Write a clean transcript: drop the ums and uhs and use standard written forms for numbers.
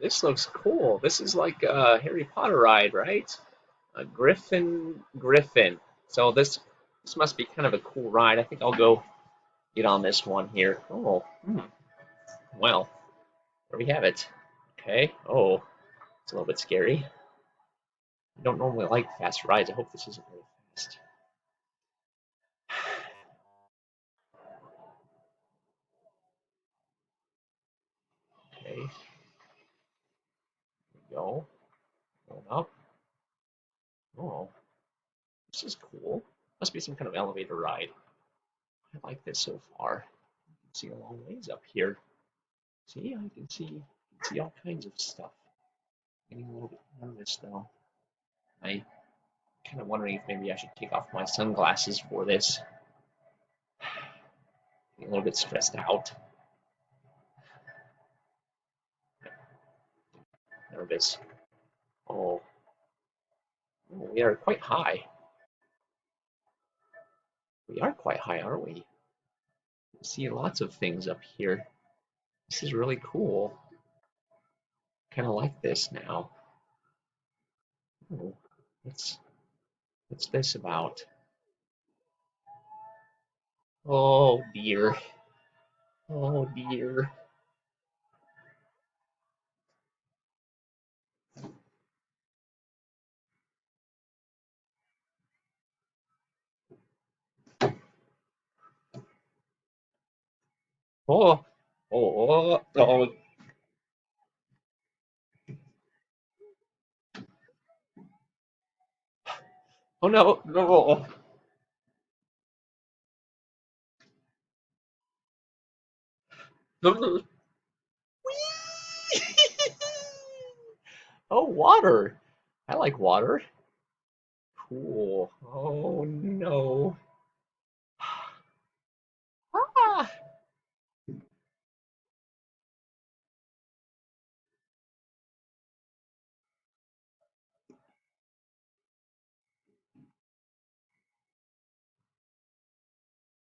This looks cool. This is like a Harry Potter ride, right? A Griffon. So this must be kind of a cool ride. I think I'll go get on this one here. Oh, well, there we have it. Okay. Oh, it's a little bit scary. I don't normally like fast rides. I hope this isn't really fast. Okay, here we go. Going up. Oh, this is cool. Must be some kind of elevator ride. I like this so far. You can see a long ways up here. See, I can see all kinds of stuff. Getting a little bit nervous though. I kind of wondering if maybe I should take off my sunglasses for this. Getting a little bit stressed out. Nervous. Oh, we are quite high. We are quite high, aren't we? We see lots of things up here. This is really cool. Kind of like this now. Oh, what's what's this about? Oh dear. Oh dear. Oh, oh, oh, oh no, no. No, no. Oh, water. I like water. Cool. Oh no.